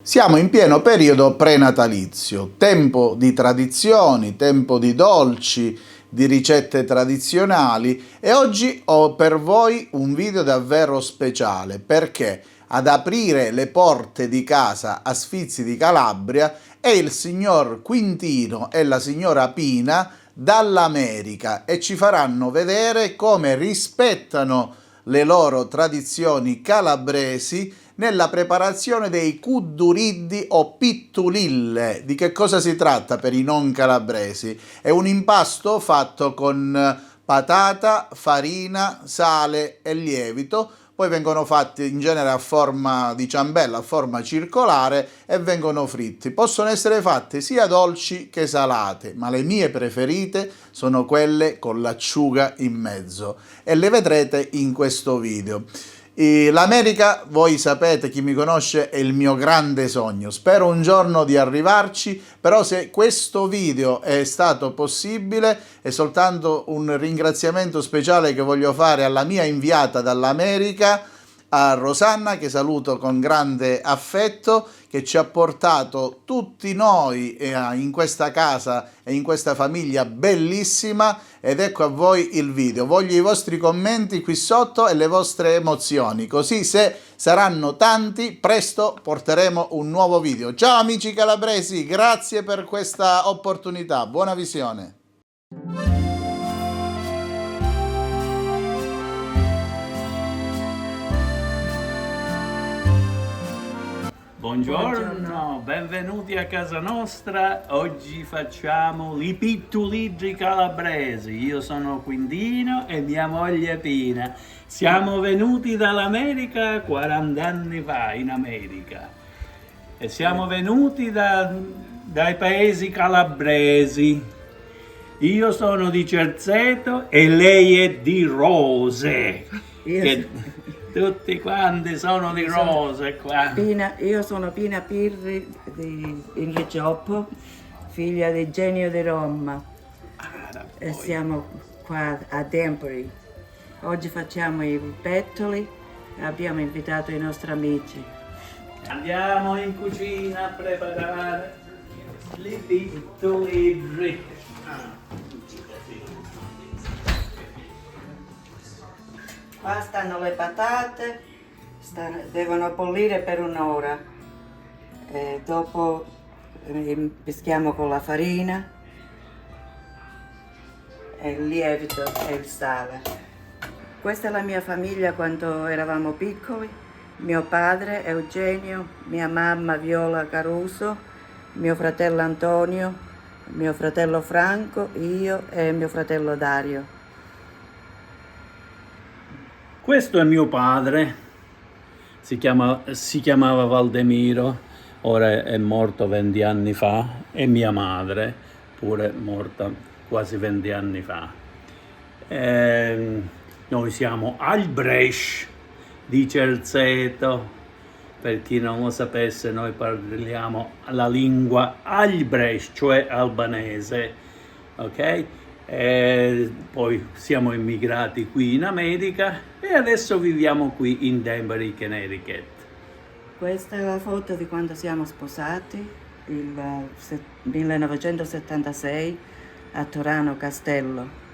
Siamo in pieno periodo prenatalizio, tempo di tradizioni, tempo di dolci, di ricette tradizionali e oggi ho per voi un video davvero speciale perché ad aprire le porte di casa a Sfizi di Calabria è il signor Quintino e la signora Pina dall'America e ci faranno vedere come rispettano le loro tradizioni calabresi nella preparazione dei cudduriddi o pittulille. Di che cosa si tratta per i non calabresi? È un impasto fatto con patata, farina, sale e lievito. Poi vengono fatti in genere a forma di ciambella, a forma circolare e vengono fritti. Possono essere fatte sia dolci che salate, ma le mie preferite sono quelle con l'acciuga in mezzo e le vedrete in questo video. L'America, voi sapete, chi mi conosce, è il mio grande sogno. Spero un giorno di arrivarci, però se questo video è stato possibile è soltanto un ringraziamento speciale che voglio fare alla mia inviata dall'America, a Rosanna, che saluto con grande affetto, che ci ha portato tutti noi in questa casa e in questa famiglia bellissima. Ed ecco a voi il video. Voglio i vostri commenti qui sotto e le vostre emozioni, così se saranno tanti presto porteremo un nuovo video. Ciao amici calabresi, grazie per questa opportunità, buona visione. Buongiorno, benvenuti a casa nostra. Oggi facciamo i pittuligi calabresi. Io sono Quintino e mia moglie Pina. Siamo venuti dall'America 40 anni fa in America e siamo venuti dai paesi calabresi. Io sono di Cerzeto e lei è di Rose. Tutti quanti sono di Rose qua. Io sono Pina Pirri di Ingecioppo, figlia di Genio di Roma e siamo qua a Dempoli. Oggi facciamo i pettoli e abbiamo invitato i nostri amici. Andiamo in cucina a preparare i pittoligi. Qua stanno le patate, devono bollire per un'ora. Dopo peschiamo con la farina, e il lievito e il sale. Questa è la mia famiglia quando eravamo piccoli. Mio padre Eugenio, mia mamma Viola Caruso, mio fratello Antonio, mio fratello Franco, io e mio fratello Dario. Questo è mio padre, si chiamava Valdemiro, ora è morto 20 anni fa, e mia madre, pure morta quasi 20 anni fa. Noi siamo Albrecht di Cerzeto, per chi non lo sapesse noi parliamo la lingua Albrecht, cioè albanese, ok? Poi siamo immigrati qui in America e adesso viviamo qui in Danbury, Connecticut. Questa è la foto di quando siamo sposati, il 1976 a Torano Castello.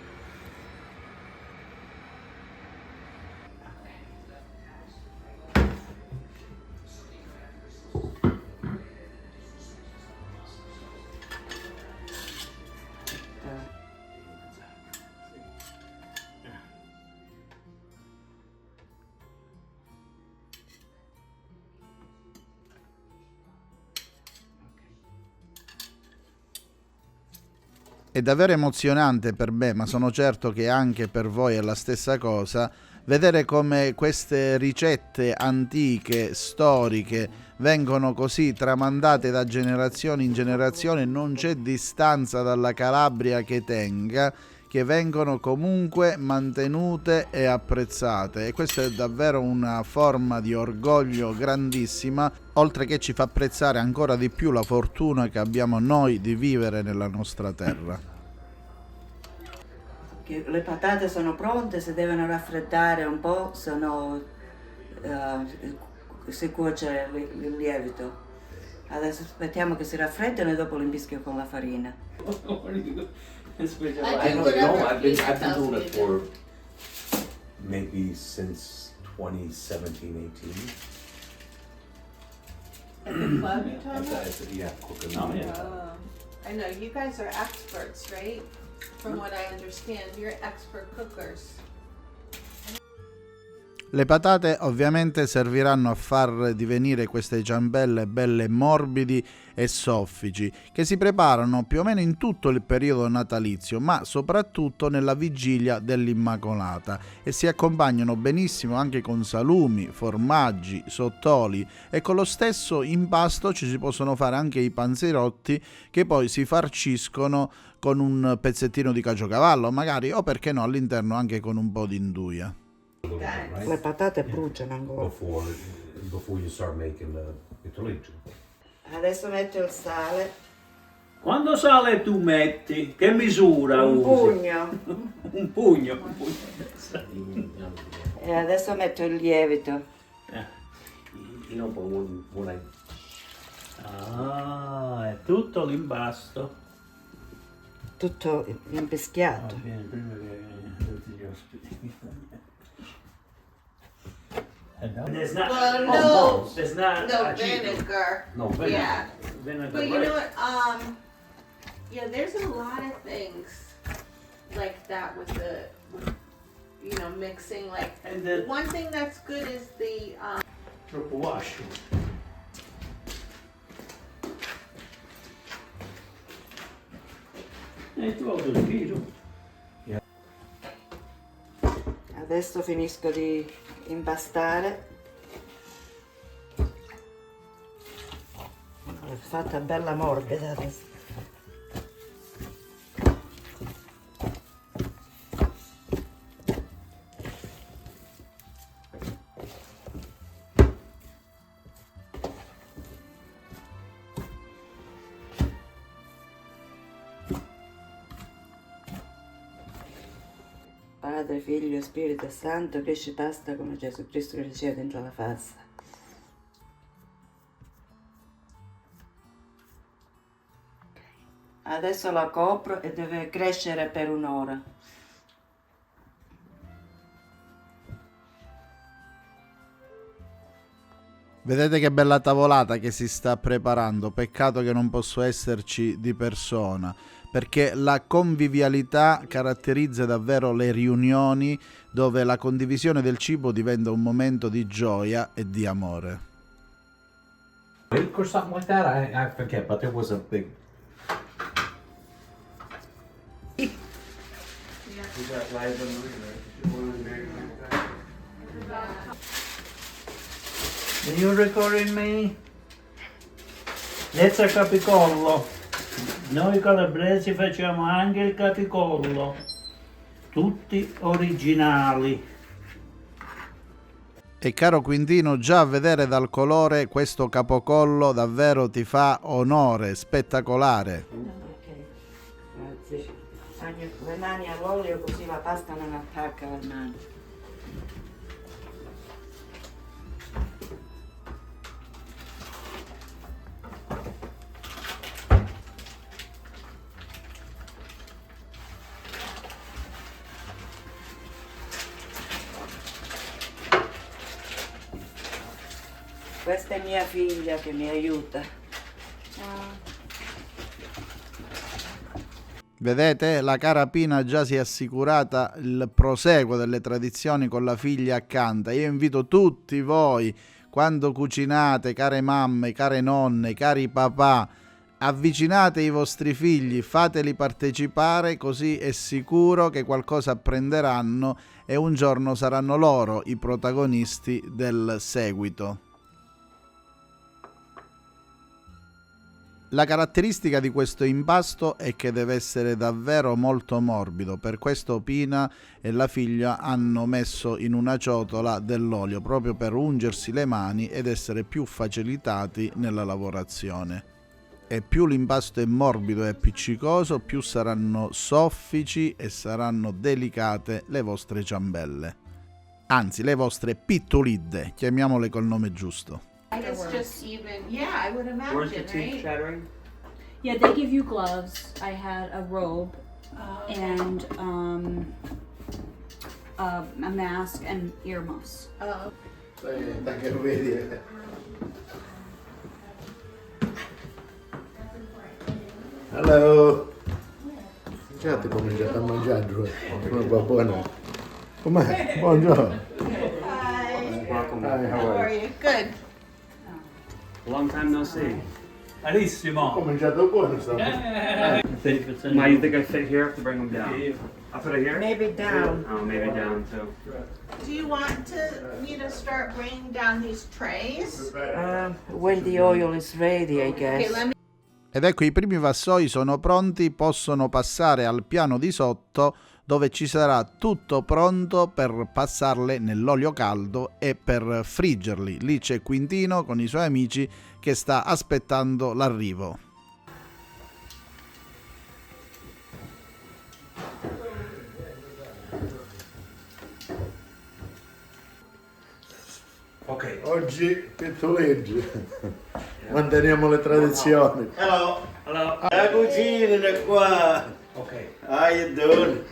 È davvero emozionante per me, ma sono certo che anche per voi è la stessa cosa, vedere come queste ricette antiche, storiche, vengono così tramandate da generazione in generazione. Non c'è distanza dalla Calabria che tenga, che vengono comunque mantenute e apprezzate, e questa è davvero una forma di orgoglio grandissima, oltre che ci fa apprezzare ancora di più la fortuna che abbiamo noi di vivere nella nostra terra. Le patate sono pronte, si devono raffreddare un po', si cuoce il lievito. Adesso aspettiamo che si raffreddino e dopo lo imbischio con la farina. Special I life. don't know. I've been Pina tells doing me it to for maybe since 2017, 18. At the club you're talking about? Yeah, cooking. Oh, yeah. I know, you guys are experts, right? From what I understand, you're expert cookers. Le patate ovviamente serviranno a far divenire queste ciambelle belle morbidi e soffici, che si preparano più o meno in tutto il periodo natalizio, ma soprattutto nella vigilia dell'Immacolata, e si accompagnano benissimo anche con salumi, formaggi, sottoli, e con lo stesso impasto ci si possono fare anche i panzerotti, che poi si farciscono con un pezzettino di caciocavallo magari, o perché no all'interno anche con un po' di induia. Right? Le patate bruciano ancora. Before you start making the tortellini. Adesso metto il sale, Quando sale tu metti? Che misura un usi? pugno, Un pugno. Un pugno. e adesso metto il lievito. You know, but when I Ah, è tutto l'impasto. Tutto impischiato. Bene, prima che tutti gli ospiti. There's not, Well, oh, no. there's not No, aceto. vinegar. no vinegar. Yeah. Vinegar, But you right? know what? Yeah, there's a lot of things like that with the, mixing. Like And the one thing that's good is the troppo wascio. E tu hai il giro. Adesso finisco di impastare. L'ho fatta bella morbida adesso. Padre, Figlio e Spirito Santo, cresci pasta come Gesù Cristo cresceva dentro la pasta. Adesso la copro e deve crescere per un'ora. Vedete che bella tavolata che si sta preparando, peccato che non posso esserci di persona, perché la convivialità caratterizza davvero le riunioni dove la condivisione del cibo diventa un momento di gioia e di amore. Week or something like that. I forget, but there was a big. Can you record me? That's a capicollo. Noi calabresi facciamo anche il capicollo. Tutti originali. E caro Quintino, già a vedere dal colore questo capocollo davvero ti fa onore, spettacolare. Ok, grazie. Bagno le mani all'olio così la pasta non attacca le mani. Questa è mia figlia che mi aiuta. Vedete, la cara Pina già si è assicurata il proseguo delle tradizioni con la figlia accanto. Io invito tutti voi, quando cucinate, care mamme, care nonne, cari papà, avvicinate i vostri figli, fateli partecipare, così è sicuro che qualcosa apprenderanno e un giorno saranno loro i protagonisti del seguito. La caratteristica di questo impasto è che deve essere davvero molto morbido, per questo Pina e la figlia hanno messo in una ciotola dell'olio proprio per ungersi le mani ed essere più facilitati nella lavorazione. E più l'impasto è morbido e appiccicoso, più saranno soffici e saranno delicate le vostre ciambelle. Anzi, le vostre pittolidde, chiamiamole col nome giusto. It's just even. Yeah, I would imagine, Where's the teeth right? chattering? Yeah, they give you gloves. I had a robe and a mask and earmuffs. Oh. Che vedi. Hello. Già ti cominciato a mangiare, come va buono. Com'è? Buongiorno. Welcome. Hi, How how are are you? you? Good. Long time no see. Carissimo. Cominciato buono sta. Ma you think I fit here to bring them down? I put it here? Maybe down. Oh, maybe down too. Do you want me to start bringing down these trays? When the oil is ready, I guess. Okay, let me. Ed ecco, i primi vassoi sono pronti, possono passare al piano di sotto dove ci sarà tutto pronto per passarle nell'olio caldo e per friggerli. Lì c'è Quintino con i suoi amici che sta aspettando l'arrivo. Okay. Oggi pettoleggi, manteniamo le tradizioni. Hello. Hello. La cucina da qua. Okay. How you doing?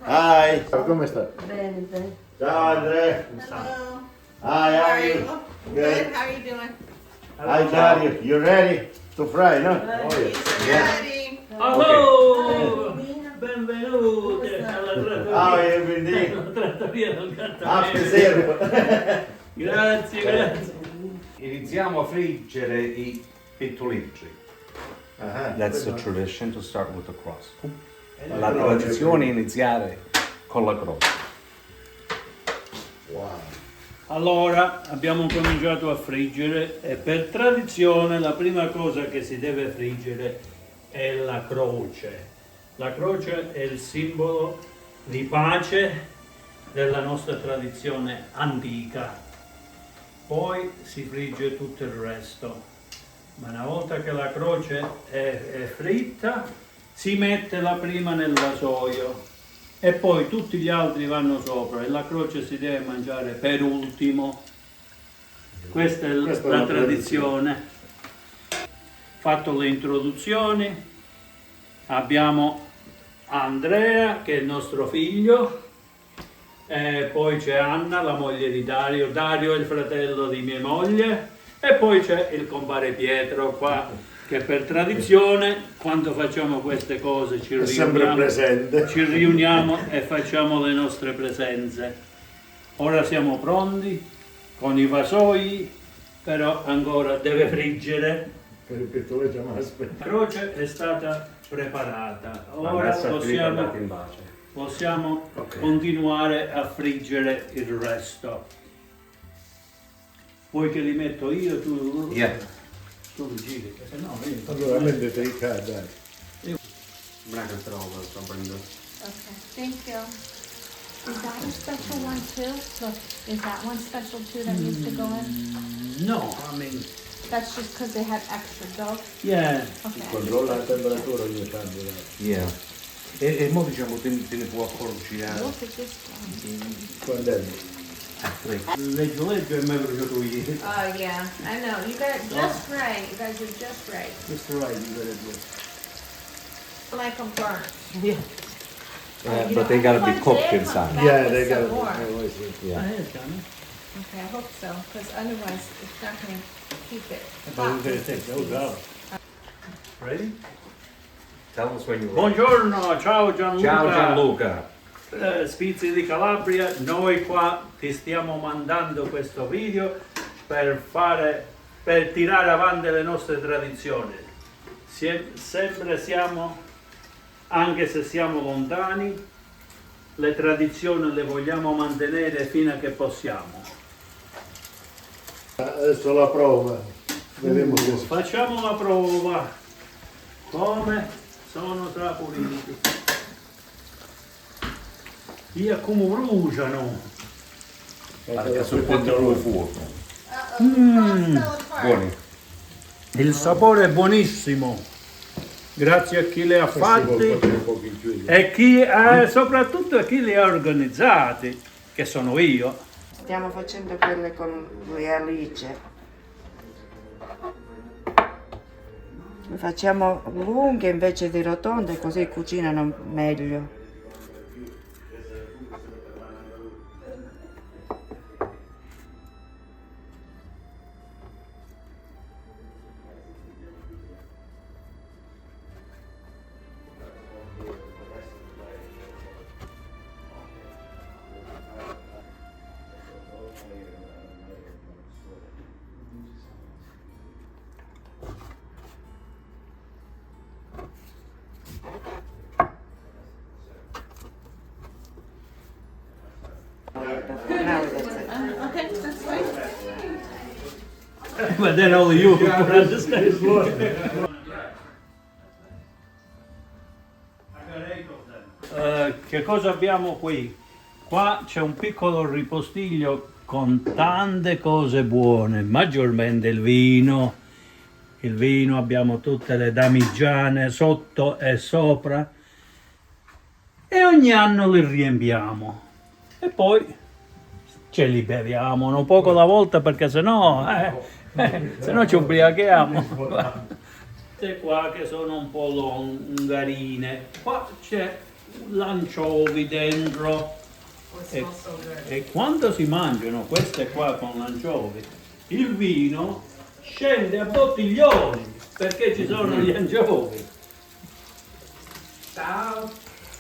Hi. Come sta? Bene, bene. Ciao Andrea. Hello. Hi, How how are are you? you? Good. How are you doing? Hi Dario. You ready to fry, no? He's ready. Hello. Benvenute alla How are you been? trattoria del After Gattarello. zero. Grazie, grazie. Iniziamo a friggere i pettoleggi. That's the tradition, to start with the crust. La tradizione è iniziare con la crosta. Allora, abbiamo cominciato a friggere e per tradizione la prima cosa che si deve friggere è la croce. La croce è il simbolo di pace della nostra tradizione antica. Poi si frigge tutto il resto. Ma una volta che la croce è fritta, si mette la prima nel vasoio e poi tutti gli altri vanno sopra e la croce si deve mangiare per ultimo. Questa è la tradizione. Fatto le introduzioni, abbiamo Andrea che è il nostro figlio, e poi c'è Anna, la moglie di Dario, Dario è il fratello di mia moglie e poi c'è il compare Pietro qua che per tradizione quando facciamo queste cose ci riuniamo e facciamo le nostre presenze. Ora siamo pronti con i vasoi, però ancora deve friggere. Per il pettoleggio ma aspetta. La croce è stata preparata, La ora messa possiamo in bacio. continuare a friggere il resto. Vuoi che li metto io? Tu li giri, perché no, io... Allora mettete i dai. I'm not gonna fit all those, I'll bring those. Okay. Thank you. Is that a special one too? Look, is that one special too that needs to go in? No, I mean, That's just because they had extra dough? yeah. Okay. Controlla la temperatura ogni tanto. Dai. Yeah. E mo diciamo te ne può accorgere Look at this one. Quando è? Leggo e mi è venuto ieri. Oh yeah, I know. You got it just right. You guys are just right. Questo è il Like them burnt. but they gotta be cooked inside. Yeah, they got Some more. Yeah. Okay, I hope so, because otherwise it's not going to keep it But hot. we're gonna take those out. Ready? Tell us when you're ready. Buongiorno, ciao Gianluca. Ciao Gianluca. Spizi di Calabria, noi qua ti stiamo mandando questo video per tirare avanti le nostre tradizioni. Sempre siamo, anche se siamo lontani, le tradizioni le vogliamo mantenere fino a che possiamo. Adesso la prova. Vediamo che si Facciamo la prova. Come sono saporiti. Via come bruciano. Perché sul controllo fuoco. Buoni. Il sapore è buonissimo. Grazie a chi li ha fatti un po' in giù. e soprattutto a chi li ha organizzati, che sono io. Stiamo facendo quelle con le alice. Facciamo lunghe invece di rotonde, così cucinano meglio. Now that's it. Okay, that's fine. But then only you can understand. Che cosa abbiamo qui? Qua c'è un piccolo ripostiglio con tante cose buone, maggiormente il vino. Il vino, abbiamo tutte le damigiane sotto e sopra e ogni anno li riempiamo e poi ce li beviamo un poco alla volta perché sennò ci ubriachiamo. Queste qua che sono un po' longarine, qua c'è l'anciovi dentro e quando si mangiano queste qua con l'anciovi il vino scende a bottiglioni perché ci sono gli anciovi. Ciao.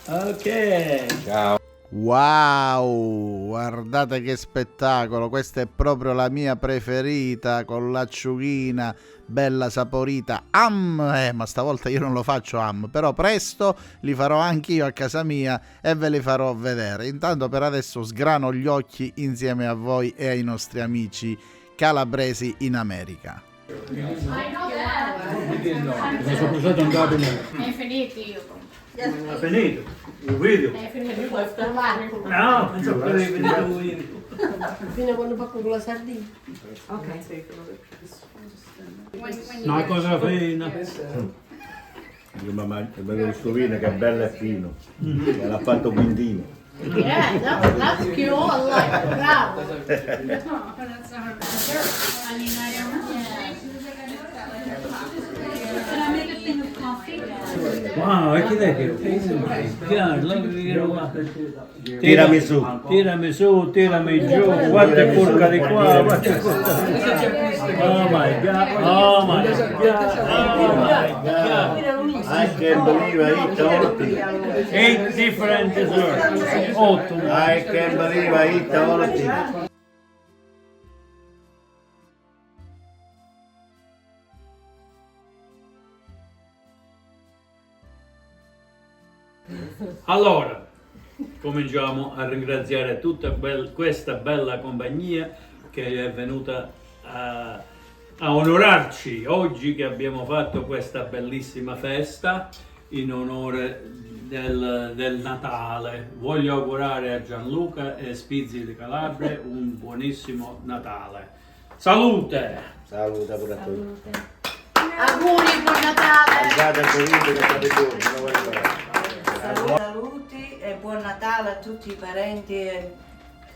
Ok. Ciao. Wow, guardate che spettacolo, questa è proprio la mia preferita con l'acciughina bella saporita. Ma stavolta io non lo faccio però presto li farò anche io a casa mia e ve li farò vedere. Intanto per adesso sgrano gli occhi insieme a voi e ai nostri amici calabresi in America. È finito io. È finito il video? È finito, puoi fermare. No, penso che è finito il video. Fino a quando faccio con la sardina. Una cosa fina. Mamma, è bello questo vino che è bello e fino. E l'ha fatto Quindino. Yeah, that's cute. I like it. Bravo. Wow, e chi è che Tiramisù. Tirami su, tirami giù, guarda porca di qua, guarda porca. Oh my god, oh my god, oh my god. I can't believe I eat all of it. 8 different desserts. 8. I can't believe I eat all of it. Allora, cominciamo a ringraziare tutta questa bella compagnia che è venuta a onorarci oggi che abbiamo fatto questa bellissima festa in onore del Natale. Voglio augurare a Gianluca e Spizzi di Calabria un buonissimo Natale. Salute! Saluta pure a tutti. Auguri, buon Natale! Andate a Torino che state giorni. Saluti e buon Natale a tutti i parenti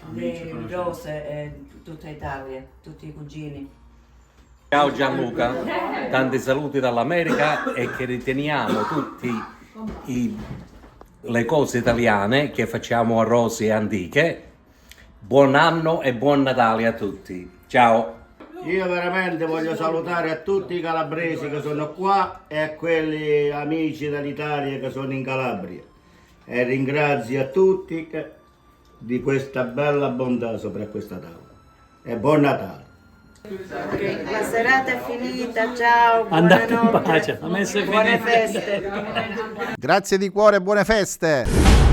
di Rose e tutta Italia, tutti i cugini. Ciao Gianluca, tanti saluti dall'America e che riteniamo tutte le cose italiane che facciamo a Rose e antiche. Buon anno e buon Natale a tutti. Ciao! Io veramente voglio salutare a tutti i calabresi che sono qua e a quelli amici dall'Italia che sono in Calabria. E ringrazio a tutti di questa bella bontà sopra questa tavola. E buon Natale! La serata è finita, ciao, Andate in buonanotte, pace, la messa è buone finita. feste. Grazie di cuore e buone feste!